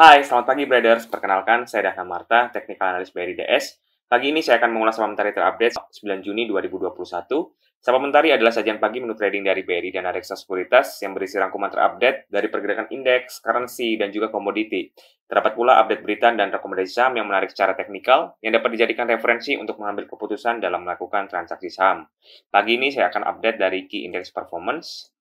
Hai, selamat pagi Traders. Perkenalkan, saya Dahlan Marta, Technical Analyst BRI DS. Pagi ini saya akan mengulas saham mentari terupdate 9 Juni 2021. Saham mentari adalah sajian pagi menu trading dari BRI dan Reksa Sekuritas yang berisi rangkuman terupdate dari pergerakan indeks, currency, dan juga komoditi. Terdapat pula update berita dan rekomendasi saham yang menarik secara teknikal yang dapat dijadikan referensi untuk mengambil keputusan dalam melakukan transaksi saham. Pagi ini saya akan update dari Key Index Performance.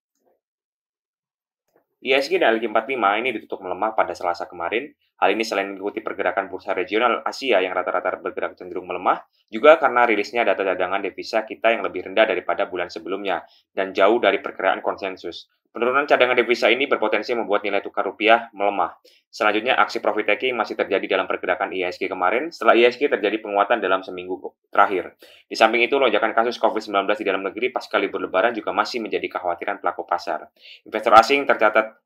IHSG dan LQ45 ini ditutup melemah pada Selasa kemarin. Hal ini selain mengikuti pergerakan bursa regional Asia yang rata-rata bergerak cenderung melemah, juga karena rilisnya data cadangan devisa kita yang lebih rendah daripada bulan sebelumnya dan jauh dari perkiraan konsensus. Penurunan cadangan devisa ini berpotensi membuat nilai tukar rupiah melemah. Selanjutnya, aksi profit taking masih terjadi dalam pergerakan IHSG kemarin setelah IHSG terjadi penguatan dalam seminggu terakhir. Di samping itu, lonjakan kasus COVID-19 di dalam negeri pasca libur lebaran juga masih menjadi kekhawatiran pelaku pasar. Investor asing tercatat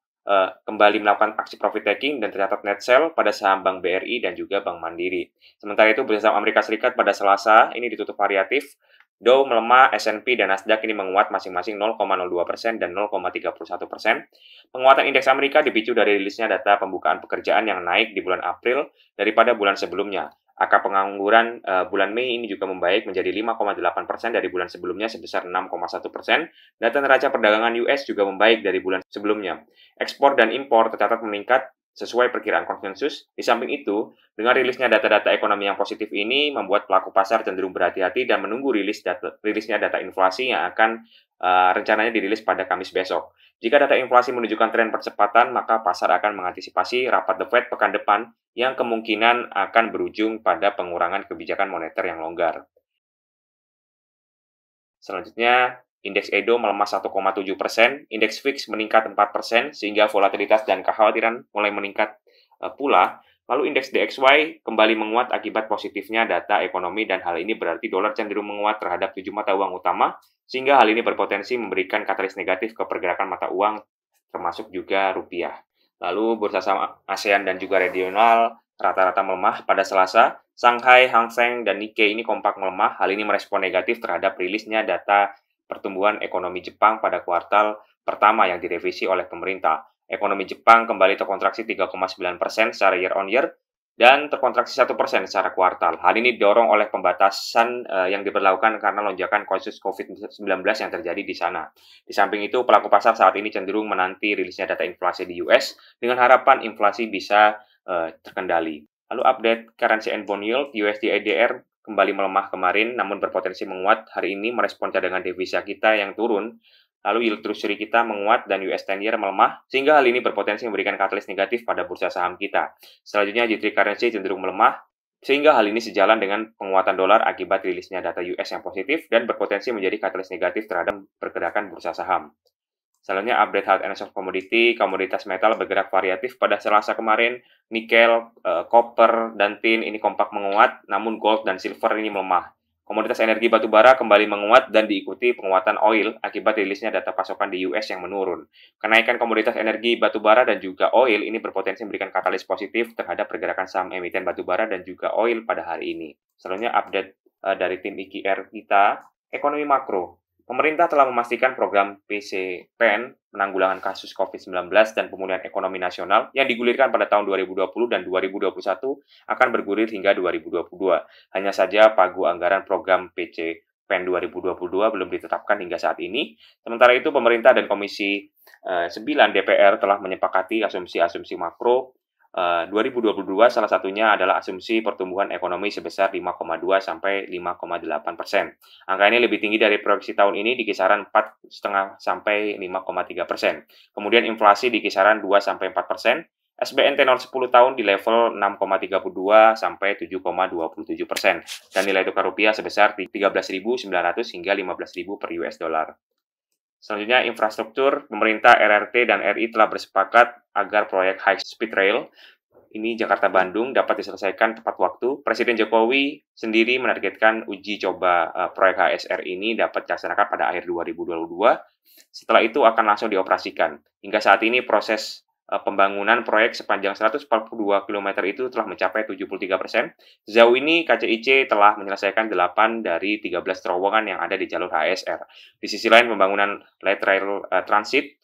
kembali melakukan aksi profit taking dan tercatat net sell pada saham Bank BRI dan juga Bank Mandiri. Sementara itu, bursa saham Amerika Serikat pada Selasa ini ditutup variatif. Dow melemah, S&P dan Nasdaq ini menguat masing-masing 0,02% dan 0,31%. Penguatan indeks Amerika dipicu dari rilisnya data pembukaan pekerjaan yang naik di bulan April daripada bulan sebelumnya. Angka pengangguran bulan Mei ini juga membaik menjadi 5,8% dari bulan sebelumnya sebesar 6,1%. Data neraca perdagangan US juga membaik dari bulan sebelumnya. Ekspor dan impor tercatat meningkat sesuai perkiraan konsensus. Di samping itu, dengan rilisnya data-data ekonomi yang positif ini membuat pelaku pasar cenderung berhati-hati dan menunggu rilisnya data inflasi yang akan rencananya dirilis pada Kamis besok. Jika data inflasi menunjukkan tren percepatan, maka pasar akan mengantisipasi rapat The Fed pekan depan yang kemungkinan akan berujung pada pengurangan kebijakan moneter yang longgar. Selanjutnya, indeks Edo melemah 1,7%, indeks VIX meningkat 4%, sehingga volatilitas dan kekhawatiran mulai meningkat pula. Lalu indeks DXY kembali menguat akibat positifnya data ekonomi dan hal ini berarti dolar cenderung menguat terhadap 7 mata uang utama, sehingga hal ini berpotensi memberikan katalis negatif ke pergerakan mata uang, termasuk juga rupiah. Lalu bursa saham ASEAN dan juga regional rata-rata melemah pada Selasa. Shanghai, Hang Seng, dan Nikkei ini kompak melemah. Hal ini merespon negatif terhadap rilisnya data pertumbuhan ekonomi Jepang pada kuartal pertama yang direvisi oleh pemerintah. Ekonomi Jepang kembali terkontraksi 3,9% secara year on year dan terkontraksi 1% secara kuartal. Hal ini didorong oleh pembatasan yang diberlakukan karena lonjakan kasus COVID-19 yang terjadi di sana. Di samping itu, pelaku pasar saat ini cenderung menanti rilisnya data inflasi di US dengan harapan inflasi bisa terkendali. Lalu update currency and bond yield, USD ADR kembali melemah kemarin, namun berpotensi menguat hari ini merespon cadangan devisa kita yang turun. Lalu yield treasury kita menguat dan US 10 year melemah, sehingga hal ini berpotensi memberikan katalis negatif pada bursa saham kita. Selanjutnya, G3 currency cenderung melemah, sehingga hal ini sejalan dengan penguatan dolar akibat rilisnya data US yang positif dan berpotensi menjadi katalis negatif terhadap pergerakan bursa saham. Selanjutnya, update hard and soft commodity, komoditas metal bergerak variatif pada Selasa kemarin, nikel, copper, dan tin ini kompak menguat, namun gold dan silver ini melemah. Komoditas energi batubara kembali menguat dan diikuti penguatan oil akibat rilisnya data pasokan di US yang menurun. Kenaikan komoditas energi batubara dan juga oil ini berpotensi memberikan katalis positif terhadap pergerakan saham emiten batubara dan juga oil pada hari ini. Selanjutnya, update dari tim IKR kita, ekonomi makro. Pemerintah telah memastikan program PCPN penanggulangan kasus COVID-19 dan pemulihan ekonomi nasional yang digulirkan pada tahun 2020 dan 2021 akan bergulir hingga 2022. Hanya saja pagu anggaran program PCPN 2022 belum ditetapkan hingga saat ini. Sementara itu, pemerintah dan Komisi 9 DPR telah menyepakati asumsi-asumsi makro 2022, salah satunya adalah asumsi pertumbuhan ekonomi sebesar 5,2 sampai 5,8%. Angka ini lebih tinggi dari proyeksi tahun ini di kisaran 4,5 sampai 5,3%. Kemudian inflasi di kisaran 2 sampai 4%. SBN tenor 10 tahun di level 6,32 sampai 7,27%. Dan nilai tukar rupiah sebesar 13.900 hingga 15.000 per US dollar. Selanjutnya, infrastruktur, pemerintah, RRT, dan RI telah bersepakat agar proyek High Speed Rail, ini Jakarta-Bandung, dapat diselesaikan tepat waktu. Presiden Jokowi sendiri menargetkan uji coba proyek HSR ini dapat dilaksanakan pada akhir 2022. Setelah itu akan langsung dioperasikan. Hingga saat ini proses pembangunan proyek sepanjang 142 km itu telah mencapai 73%. Sejauh ini KCIC telah menyelesaikan 8 dari 13 terowongan yang ada di jalur HSR. Di sisi lain, pembangunan light rail transit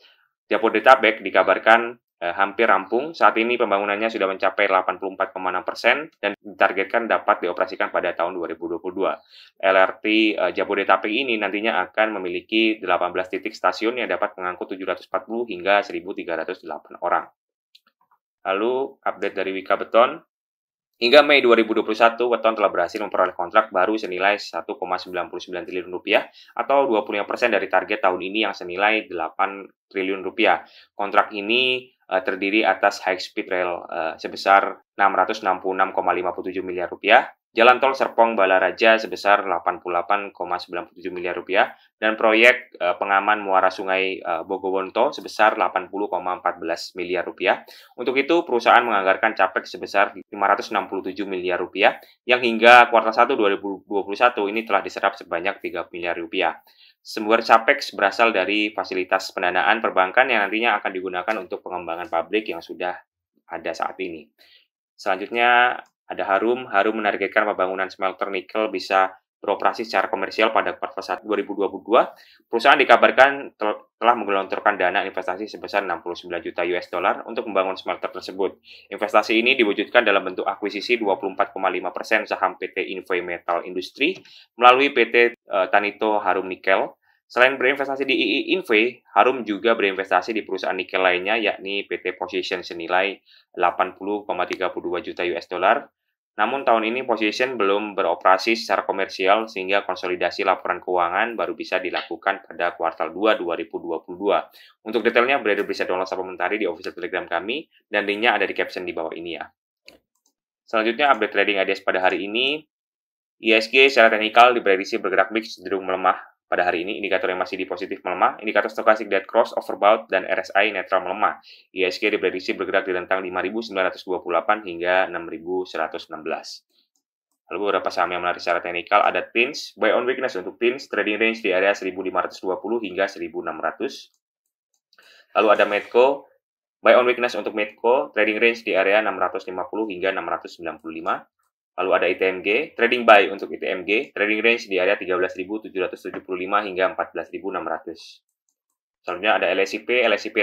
Jabodetabek dikabarkan hampir rampung. Saat ini pembangunannya sudah mencapai 84,6% dan ditargetkan dapat dioperasikan pada tahun 2022. LRT Jabodetabek ini nantinya akan memiliki 18 titik stasiun yang dapat mengangkut 740 hingga 1.308 orang. Lalu update dari Wika Beton. Hingga Mei 2021, Weton telah berhasil memperoleh kontrak baru senilai 1,99 triliun rupiah atau 25% dari target tahun ini yang senilai 8 triliun rupiah. Kontrak ini terdiri atas high speed rail sebesar 666,57 miliar rupiah, jalan tol Serpong Balaraja sebesar 88,97 miliar rupiah, dan proyek pengaman muara sungai Bogowonto sebesar 80,14 miliar rupiah. Untuk itu, perusahaan menganggarkan capex sebesar 567 miliar rupiah, yang hingga kuartal 1 2021 ini telah diserap sebanyak 3 miliar rupiah. Sumber capex berasal dari fasilitas pendanaan perbankan yang nantinya akan digunakan untuk pengembangan pabrik yang sudah ada saat ini. Selanjutnya, ada Harum menargetkan pembangunan smelter nikel bisa beroperasi secara komersial pada kuartal 1 2022. Perusahaan dikabarkan telah menggelontorkan dana investasi sebesar 69 juta US dollar untuk membangun smelter tersebut. Investasi ini diwujudkan dalam bentuk akuisisi 24,5% saham PT Invoi Metal Industri melalui PT Tanito Harum Nikel. Selain berinvestasi di II Invoi, Harum juga berinvestasi di perusahaan nikel lainnya yakni PT Position senilai 80,32 juta US dollar. Namun tahun ini Position belum beroperasi secara komersial sehingga konsolidasi laporan keuangan baru bisa dilakukan pada kuartal 2 2022. Untuk detailnya, Brader bisa download supplementary di official Telegram kami dan linknya ada di caption di bawah ini ya. Selanjutnya update trading ADS pada hari ini. IHSG secara teknikal diprediksi bergerak mix cenderung melemah pada hari ini. Indikator yang masih di positif melemah, indikator stochastic dead cross overbought dan RSI netral melemah. IHSG diprediksi bergerak di rentang 5.928 hingga 6.116. Lalu beberapa saham yang menarik secara teknikal ada TINS, buy on weakness untuk TINS, trading range di area 1.520 hingga 1.600. Lalu ada Medco, buy on weakness untuk Medco, trading range di area 650 hingga 695. Lalu ada ITMG, trading buy untuk ITMG, trading range di area 13.775 hingga 14.600. Selanjutnya ada LSIP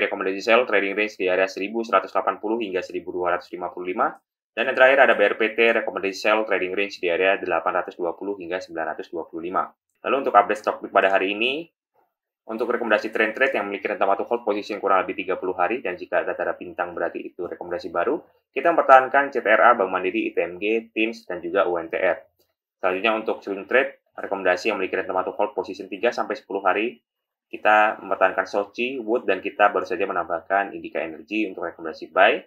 rekomendasi sell, trading range di area 1.180 hingga 1.255. Dan yang terakhir ada BRPT rekomendasi sell, trading range di area 820 hingga 925. Lalu untuk update stok pada hari ini, untuk rekomendasi trend trade yang memiliki rentang waktu hold position kurang lebih 30 hari, dan jika ada tanda bintang berarti itu rekomendasi baru, kita mempertahankan CTRA, Bank Mandiri, ITMG, TINS, dan juga UNTR. Selanjutnya untuk swing trade, rekomendasi yang memiliki rentang waktu hold position 3-10 hari, kita mempertahankan Sochi, Wood, dan kita baru saja menambahkan Indica Energy untuk rekomendasi buy.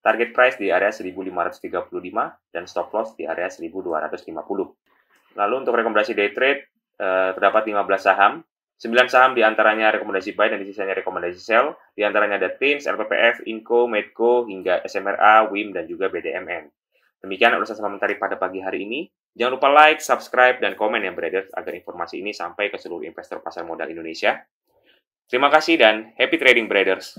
Target price di area 1.535 dan stop loss di area 1.250. Lalu untuk rekomendasi day trade, terdapat 15 saham. 9 saham diantaranya rekomendasi buy dan sisanya rekomendasi sell. Diantaranya ada TINS, LPPF, Inco, Medco, hingga SMRA, WIM, dan juga BDMN. Demikian ulasan supplementary pada pagi hari ini. Jangan lupa like, subscribe, dan komen ya Brader agar informasi ini sampai ke seluruh investor pasar modal Indonesia. Terima kasih dan happy trading Traders!